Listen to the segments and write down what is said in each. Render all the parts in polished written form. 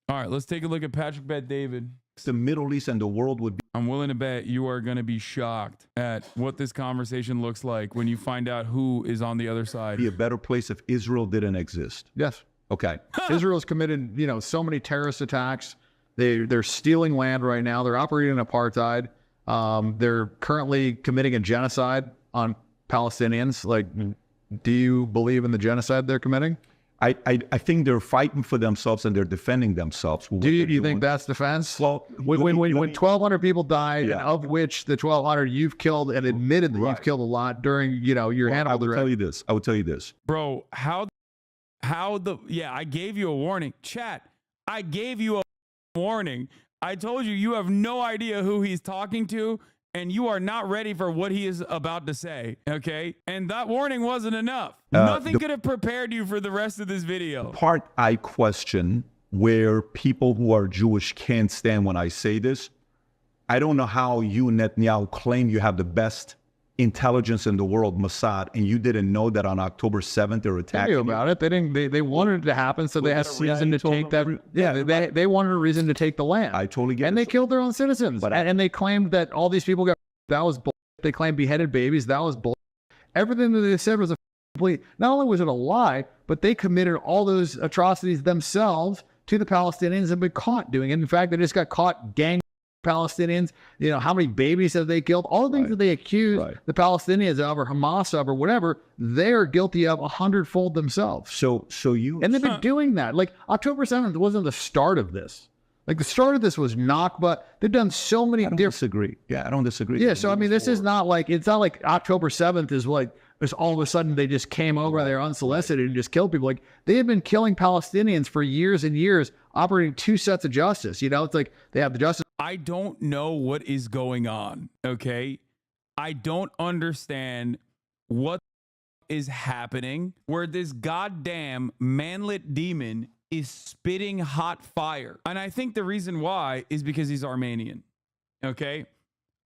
All right, let's take a look at Patrick Bet David. The Middle East and the world would be. I'm willing to bet you are going to be shocked at what this conversation looks like when you find out who is on the other side. Be a better place if Israel didn't exist. Yes. Okay. Israel's committed, so many terrorist attacks. They're stealing land right now. They're operating apartheid. They're currently committing a genocide on Palestinians. Like, do you believe in the genocide they're committing? I think they're fighting for themselves and they're defending themselves. Do you think that's defense? Well, when 1,200 people died, and of which the 1,200 you've killed and admitted that you've killed a lot during, your Hannibal. I will tell you this. Bro, I gave you a warning. Chat, I gave you a warning. I told you have no idea who he's talking to, and you are not ready for what he is about to say, okay? And that warning wasn't enough. Nothing could have prepared you for the rest of this video. Part I question where people who are Jewish can't stand when I say this. I don't know how you, Netanyahu, claim you have the best intelligence in the world, Mossad, and you didn't know that on October 7th they were attacking you. About it. They didn't. They wanted it to happen, so they had a reason to take that. They wanted a reason to take the land. I totally get it. And they killed their own citizens. And they claimed that all these people got. That was bull. They claimed beheaded babies. That was bull. Everything that they said was a complete. Not only was it a lie, but they committed all those atrocities themselves to the Palestinians and been caught doing it. In fact, they just got caught gang Palestinians. How many babies have they killed? All the things that they accuse the Palestinians of, or Hamas of, or whatever, they're guilty of 100-fold themselves. And they've been doing that. Like, October 7th wasn't the start of this. Like, the start of this was Nakba. They've done so many. I don't disagree. Yeah, I don't disagree. Yeah, so I mean, this is not like, it's not like October 7th is like, it's all of a sudden they just came over there unsolicited and just killed people. Like, they have been killing Palestinians for years and years, operating two sets of justice. It's like they have the justice. I don't know what is going on, okay? I don't understand what is happening where this goddamn manlet demon is spitting hot fire. And I think the reason why is because he's Armenian, okay?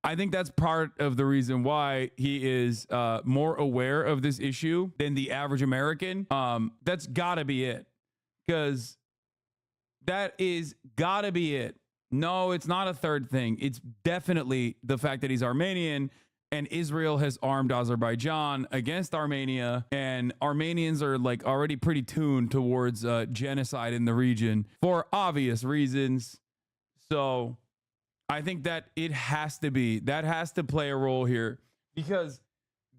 I think that's part of the reason why he is more aware of this issue than the average American. That's gotta be it, because that is gotta be it. No, it's not a third thing. It's definitely the fact that he's Armenian, and Israel has armed Azerbaijan against Armenia, and Armenians are like already pretty tuned towards genocide in the region for obvious reasons. So I think that it has to be, that has to play a role here, because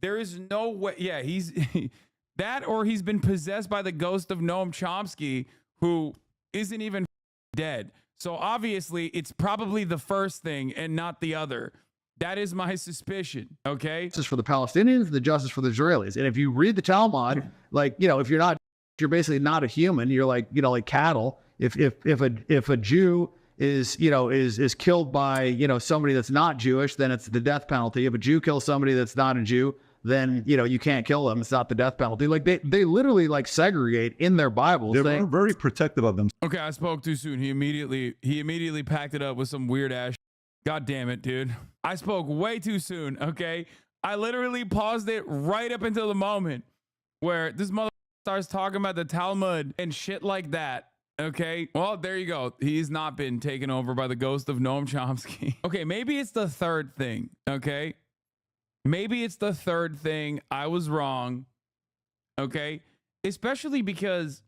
there is no way. Yeah, he's that, or he's been possessed by the ghost of Noam Chomsky, who isn't even dead. So obviously it's probably the first thing and not the other. That is my suspicion. Okay. Justice for the Palestinians, the justice for the Israelis. And if you read the Talmud, like, if you're basically not a human, you're like, like cattle. If a Jew is killed by, somebody that's not Jewish, then it's the death penalty. If a Jew kills somebody that's not a Jew, then, you can't kill them. It's not the death penalty. Like, they literally like segregate in their Bibles. They're very protective of them. Okay, I spoke too soon. He immediately packed it up with some weird ass. God damn it, dude. I spoke way too soon, okay? I literally paused it right up until the moment where this mother starts talking about the Talmud and shit like that, okay? Well, there you go. He's not been taken over by the ghost of Noam Chomsky. Okay, maybe it's the third thing, okay? Maybe it's the third thing. I was wrong, okay? Especially because,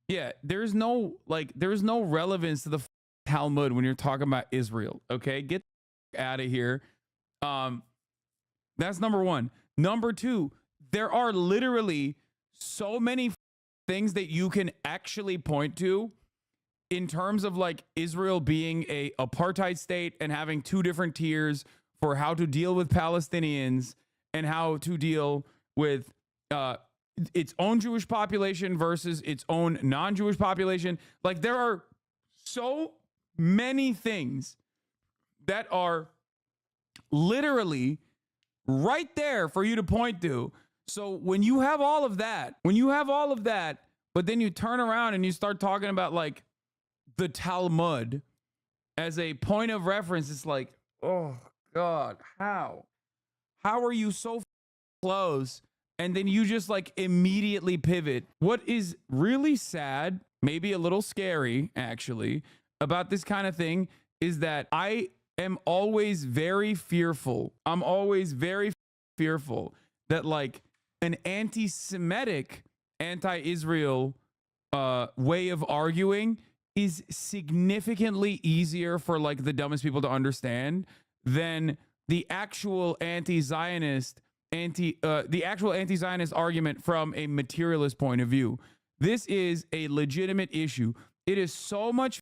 yeah, there's no relevance to the Talmud when you're talking about Israel, okay? Get out of here. That's number one. Number two, there are literally so many things that you can actually point to in terms of like Israel being a apartheid state and having two different tiers for how to deal with Palestinians and how to deal with its own Jewish population versus its own non-Jewish population. Like, there are so many things that are literally right there for you to point to. So when you have all of that, but then you turn around and you start talking about like the Talmud as a point of reference, it's like, oh God, how are you so close? And then you just like immediately pivot. What is really sad, maybe a little scary actually, about this kind of thing is that I am always very fearful. I'm always very fearful that like an anti-Semitic, anti-Israel way of arguing is significantly easier for like the dumbest people to understand than the actual anti-Zionist argument from a materialist point of view. This is a legitimate issue. It is so much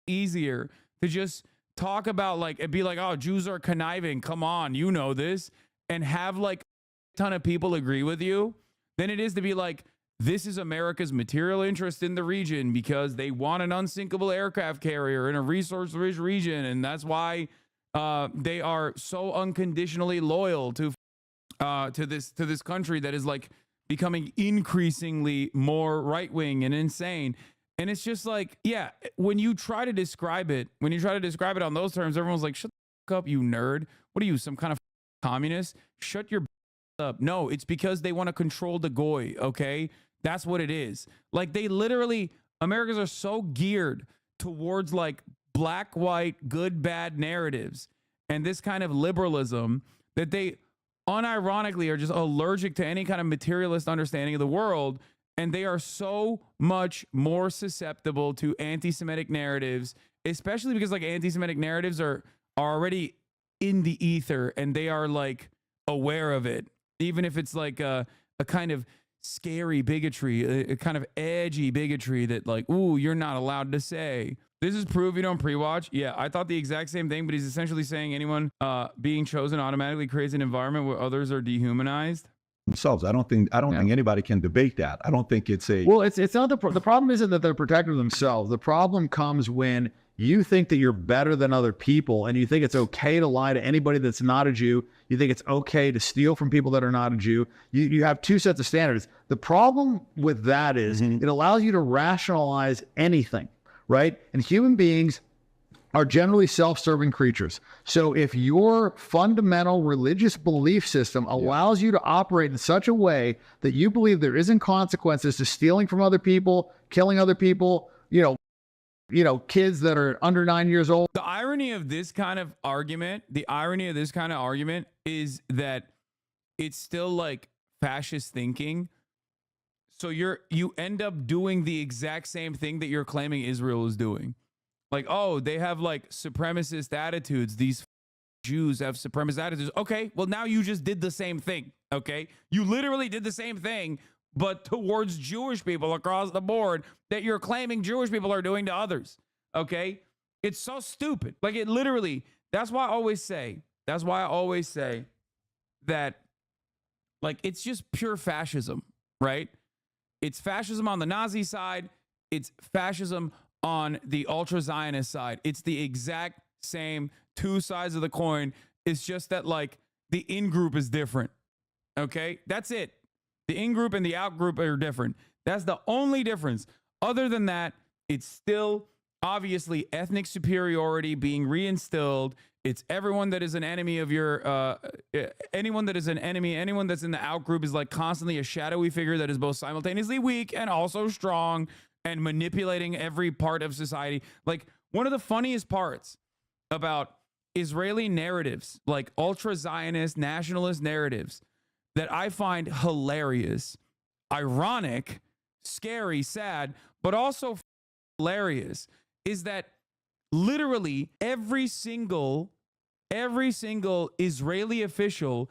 easier to just talk about like and be like, oh, Jews are conniving, come on, you know this, and have like a ton of people agree with you than it is to be like, this is America's material interest in the region because they want an unsinkable aircraft carrier in a resource-rich region, and that's why they are so unconditionally loyal to this country that is like becoming increasingly more right-wing and insane. And it's just like, yeah, when you try to describe it on those terms, everyone's like, shut the fuck up, you nerd. What are you, some kind of communist? Shut your up. No, it's because they want to control the goy, okay? That's what it is. Like they literally, Americans are so geared towards like black, white, good, bad narratives and this kind of liberalism that they unironically are just allergic to any kind of materialist understanding of the world. And they are so much more susceptible to anti-Semitic narratives, especially because like anti-Semitic narratives are already in the ether and they are like aware of it, even if it's like a kind of scary bigotry, a kind of edgy bigotry that like, ooh, you're not allowed to say. This is proof you don't pre-watch. Yeah, I thought the exact same thing, but he's essentially saying anyone being chosen automatically creates an environment where others are dehumanized. Themselves. I don't think anybody can debate that. I don't think it's a well. It's not the problem isn't that they're protecting themselves. The problem comes when you think that you're better than other people, and you think it's okay to lie to anybody that's not a Jew. You think it's okay to steal from people that are not a Jew. You have two sets of standards. The problem with that is it allows you to rationalize anything, right? And human beings are generally self-serving creatures. So if your fundamental religious belief system allows you to operate in such a way that you believe there isn't consequences to stealing from other people, killing other people, you know, kids that are under 9 years old. The irony of this kind of argument is that it's still like fascist thinking. So you end up doing the exact same thing that you're claiming Israel is doing. Like, oh, they have like supremacist attitudes. These Jews have supremacist attitudes. Okay, well, now you just did the same thing. Okay, you literally did the same thing, but towards Jewish people across the board that you're claiming Jewish people are doing to others. Okay, it's so stupid. Like it literally. That's why I always say that, like, it's just pure fascism, right? It's fascism on the Nazi side. It's fascism on the ultra-Zionist side. It's the exact same two sides of the coin. It's just that like the in-group is different. Okay, that's it. The in-group and the out-group are different. That's the only difference. Other than that, it's still obviously ethnic superiority being reinstilled. It's everyone that is an enemy of your, anyone that is an enemy, anyone that's in the out-group is like constantly a shadowy figure that is both simultaneously weak and also strong and manipulating every part of society. Like one of the funniest parts about Israeli narratives, like ultra-Zionist nationalist narratives that I find hilarious, ironic, scary, sad, but also hilarious, is that literally every single Israeli official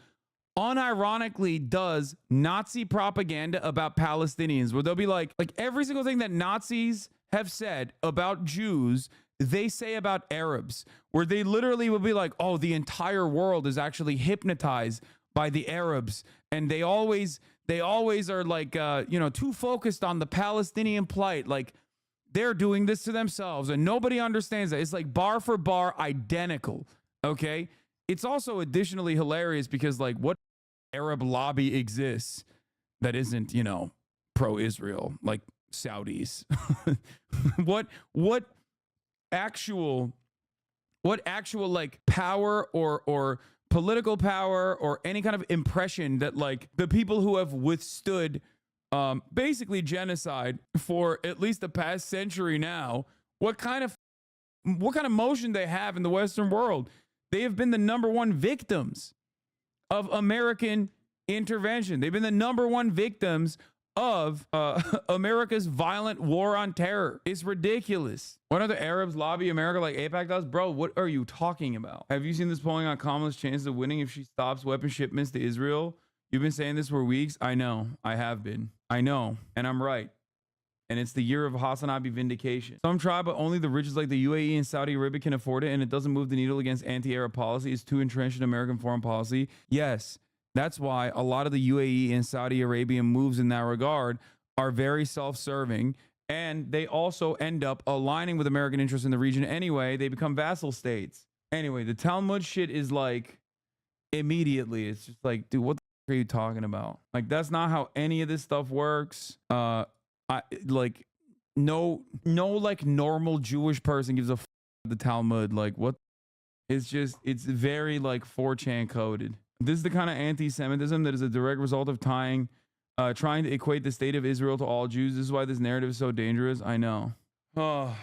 unironically does Nazi propaganda about Palestinians, where they'll be like every single thing that Nazis have said about Jews, they say about Arabs, where they literally will be like, oh, the entire world is actually hypnotized by the Arabs, and they always are like too focused on the Palestinian plight, like they're doing this to themselves and nobody understands that. It's like bar for bar identical. Okay, it's also additionally hilarious because like what Arab lobby exists that isn't pro-Israel, like Saudis? what actual like power or political power or any kind of impression that like the people who have withstood basically genocide for at least the past century now, what kind of motion they have in the Western world. They have been the number one victims of American intervention. They've been the number one victims of America's violent war on terror. It's ridiculous. Why don't the Arabs lobby America like AIPAC does? Bro, what are you talking about? Have you seen this polling on Kamala's chances of winning if she stops weapon shipments to Israel? You've been saying this for weeks. I know. I have been. I know. And I'm right. And it's the year of Hassanabi vindication. Some try, but only the richest like the UAE and Saudi Arabia can afford it, and it doesn't move the needle against anti-Arab policy. It's too entrenched in American foreign policy. Yes, that's why a lot of the UAE and Saudi Arabian moves in that regard are very self-serving, and they also end up aligning with American interests in the region anyway. They become vassal states. Anyway, the Talmud shit is like immediately. It's just like, dude, what the fuck are you talking about? Like, that's not how any of this stuff works. Like no like normal Jewish person gives a f the Talmud. Like, what? It's just, it's very like 4chan coded. This is the kind of anti-Semitism that is a direct result of trying to equate the state of Israel to all Jews. This is why this narrative is so dangerous. I know. Oh.